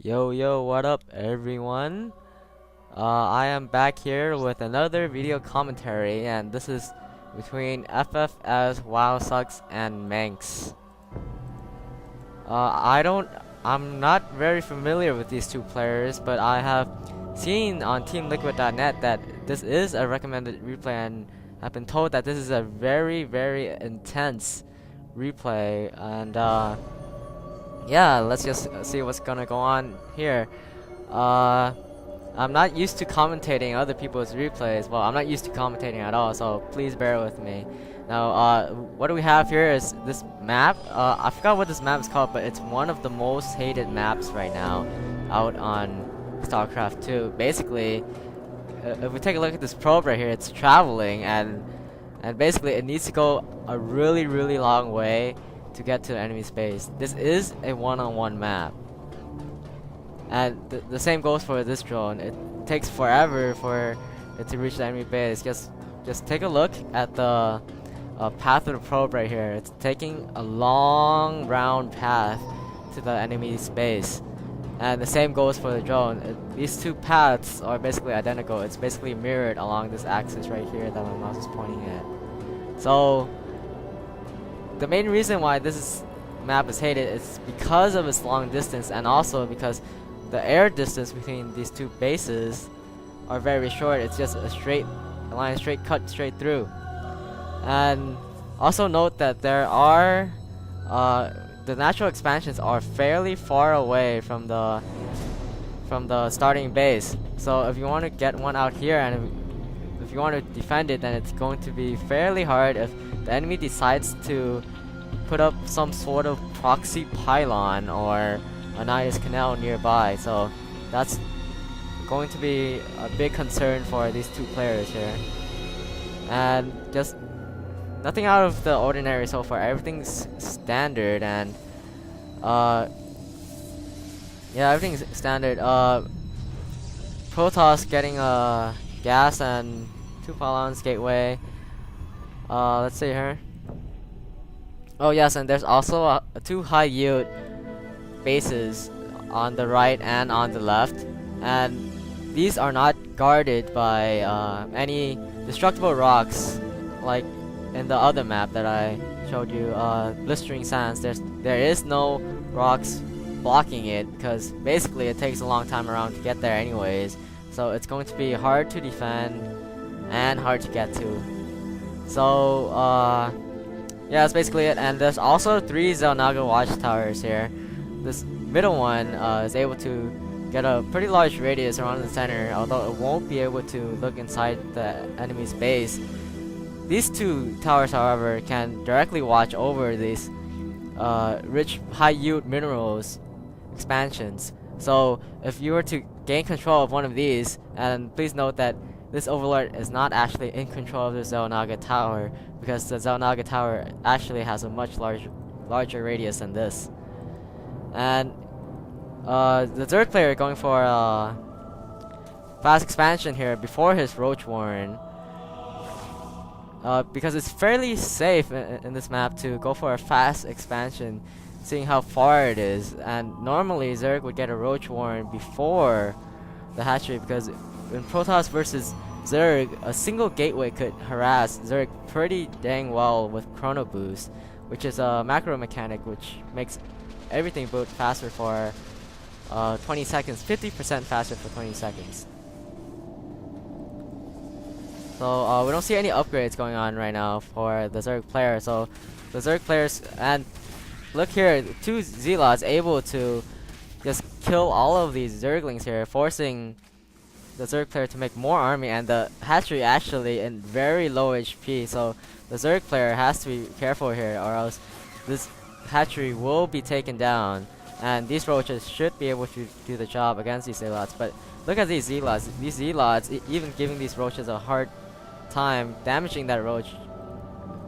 Yo, what up everyone? I am back here with another video commentary, and this is between ffswowsucks and Mengsk. I'm not very familiar with these two players, but I have seen on teamliquid.net that this is a recommended replay, and I've been told that this is a very intense replay, and yeah, let's just see what's gonna go on here. I'm not used to commentating other people's replays. Well, I'm not used to commentating at all, so please bear with me. Now, what do we have here is this map. I forgot what this map is called, but it's one of the most hated maps right now out on StarCraft 2. Basically, if we take a look at this probe right here, it's traveling, and basically it needs to go a really long way to get to the enemy space. This is a one-on-one map, and the same goes for this drone. It takes forever for it to reach the enemy base. Just take a look at the path of the probe right here. It's taking a long round path to the enemy space, and the same goes for the drone. These two paths are basically identical. It's basically mirrored along this axis right here that my mouse is pointing at. So the main reason why this map is hated is because of its long distance, and also because the air distance between these two bases are very short. It's just a line cut straight through. And also note that there are the natural expansions are fairly far away from the starting base. So if you want to get one out here, and if you want to defend it, then it's going to be fairly hard if the enemy decides to put up some sort of proxy pylon or a Nidus canal nearby. So that's going to be a big concern for these two players here. And just nothing out of the ordinary so far. Everything's standard, and yeah, everything's standard. Protoss getting a gas and 2 pylons gateway. Let's see here. Oh yes, and there's also 2 high yield bases on the right and on the left, and these are not guarded by any destructible rocks like in the other map that I showed you, blistering sands. There is no rocks blocking it, because basically it takes a long time around to get there anyways, so it's going to be hard to defend and hard to get to. So yeah, that's basically it. And there's also 3 Xel'Naga watchtowers here. This middle one is able to get a pretty large radius around the center, although it won't be able to look inside the enemy's base. These 2 towers, however, can directly watch over these rich high yield minerals expansions. So if you were to gain control of one of these, and please note that this overlord is not actually in control of the Xel'Naga tower, because the Xel'Naga tower actually has a much larger radius than this. And the third player going for fast expansion here before his Roach Warren, because it's fairly safe in this map to go for a fast expansion, seeing how far it is. And normally Zerg would get a Roach Warren before the hatchery, because in Protoss versus Zerg, a single gateway could harass Zerg pretty dang well with Chrono Boost, which is a macro mechanic which makes everything boot faster for 20 seconds, 50% faster for 20 seconds. So we don't see any upgrades going on right now for the Zerg player. So the Zerg players, and look here, 2 Zealots able to just kill all of these Zerglings here, forcing the Zerg player to make more army, and the hatchery actually in very low HP. So the Zerg player has to be careful here, or else this hatchery will be taken down, and these roaches should be able to do the job against these Zealots. But look at these Zealots. These Zealots, even giving these roaches a hard time damaging that roach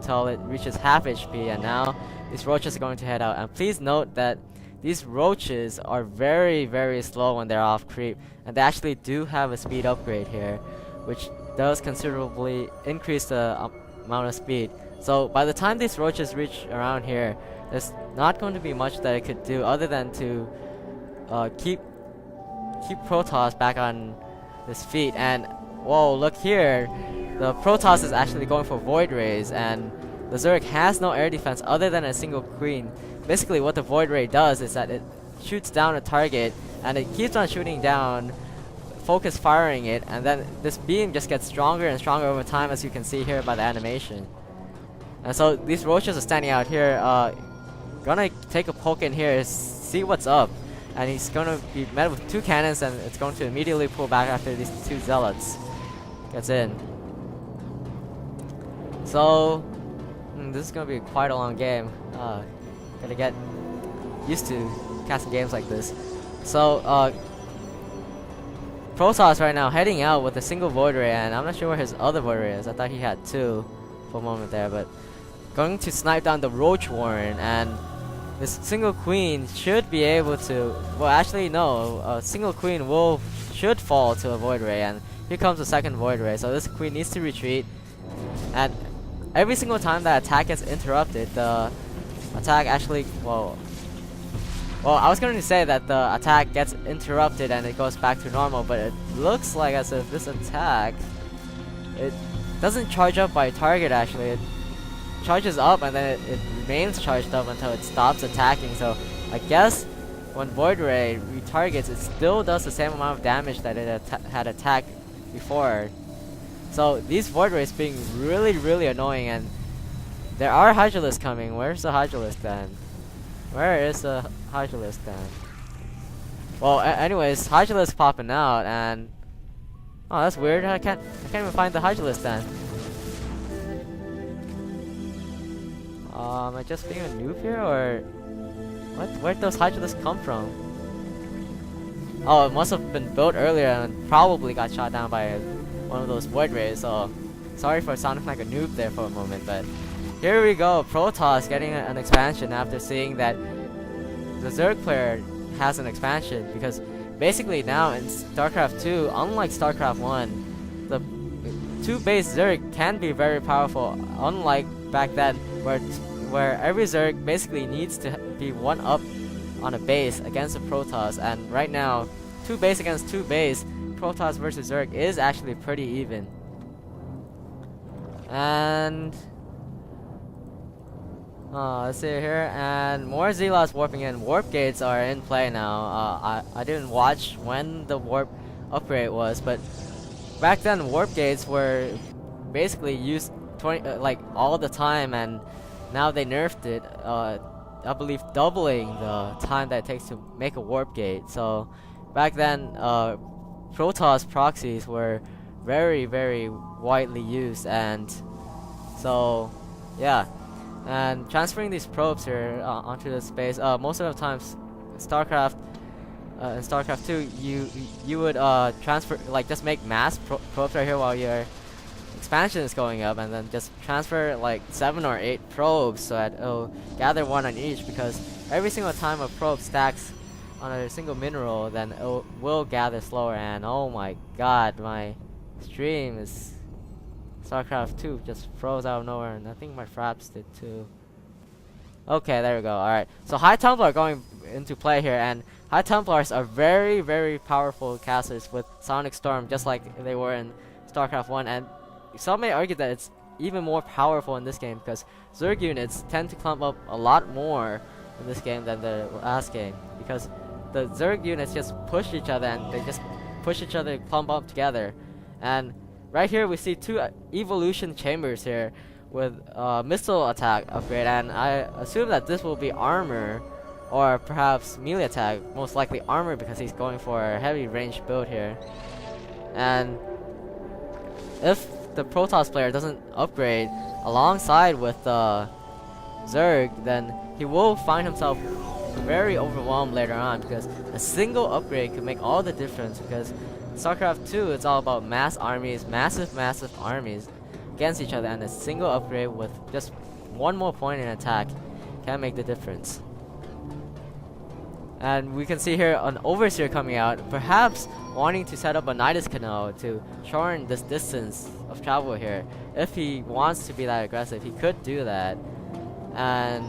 till it reaches half HP, and now these roaches are going to head out. And please note that these roaches are very slow when they're off creep, and they actually do have a speed upgrade here, which does considerably increase the amount of speed. So by the time these roaches reach around here, there's not going to be much that it could do other than to keep keep Protoss back on his feet. And whoa, look here, the Protoss is actually going for Void Rays, and the Zerg has no air defense other than a single queen. Basically what the Void Ray does is that it shoots down a target and it keeps on shooting down, focus firing it, and then this beam just gets stronger and stronger over time, as you can see here by the animation. And so these roaches are standing out here, gonna take a poke in here, see what's up, and he's gonna be met with 2 cannons, and it's going to immediately pull back after these 2 zealots gets in. So this is gonna be quite a long game. Gotta get used to casting games like this. So Protoss right now heading out with a single Void Ray, and I'm not sure where his other Void Ray is. I thought he had 2 for a moment there, but going to snipe down the Roach Warren, and this single queen should be able to, well actually no, a single queen should fall to a Void Ray, and here comes the second Void Ray. So this queen needs to retreat, and every single time that attack gets interrupted, the attack actually, well I was going to say that the attack gets interrupted and it goes back to normal, but it looks like as if this attack, it doesn't charge up by target actually. It charges up and then it remains charged up until it stops attacking. So I guess when Void Ray retargets, it still does the same amount of damage that it had attacked before. So these Void Rays being really annoying, and there are Hydralisks coming. Where's the Hydralisk then? Where is the Hydralisk then? Well, anyways, Hydralisk popping out, and oh, that's weird. I can't even find the Hydralisk then. Am I just being a noob here, or what? Where'd those Hydralisks come from? Oh, it must have been built earlier and probably got shot down by one of those Void Rays. So sorry for sounding like a noob there for a moment, but here we go. Protoss getting an expansion after seeing that the Zerg player has an expansion, because basically now in StarCraft 2, unlike StarCraft 1, the 2 base Zerg can be very powerful, unlike back then where every Zerg basically needs to be 1 up on a base against a Protoss, and right now 2 base against 2 base, Protoss versus Zerg is actually pretty even. And let's see here, and more Zealots warping in. Warp gates are in play now. I didn't watch when the warp upgrade was, but back then warp gates were basically used like all the time, and now they nerfed it. I believe doubling the time that it takes to make a warp gate. So back then, Protoss proxies were very widely used, and so yeah. And transferring these probes here onto the space, most of the times StarCraft in StarCraft 2 you would transfer, like just make mass probes right here while your expansion is going up, and then just transfer like 7 or 8 probes so that it'll gather 1 on each, because every single time a probe stacks on a single mineral, then it will gather slower. And oh my god, my stream is StarCraft 2 just froze out of nowhere, and I think my fraps did too. Okay, there we go. Alright, so High Templar are going into play here, and High Templars are very powerful casters with Sonic Storm, just like they were in StarCraft 1, and some may argue that it's even more powerful in this game, because Zerg units tend to clump up a lot more in this game than the last game, because the Zerg units just push each other, and they just push each other, clump up together. And right here we see 2 evolution chambers here with missile attack upgrade, and I assume that this will be armor or perhaps melee attack, most likely armor because he's going for a heavy range build here. And if the Protoss player doesn't upgrade alongside with the Zerg, then he will find himself very overwhelmed later on, because a single upgrade could make all the difference, because StarCraft 2, it's all about mass armies, massive armies against each other, and a single upgrade with just 1 more point in attack can make the difference. And we can see here an Overseer coming out, perhaps wanting to set up a Nidus Canal to shorten this distance of travel here. If he wants to be that aggressive, he could do that. And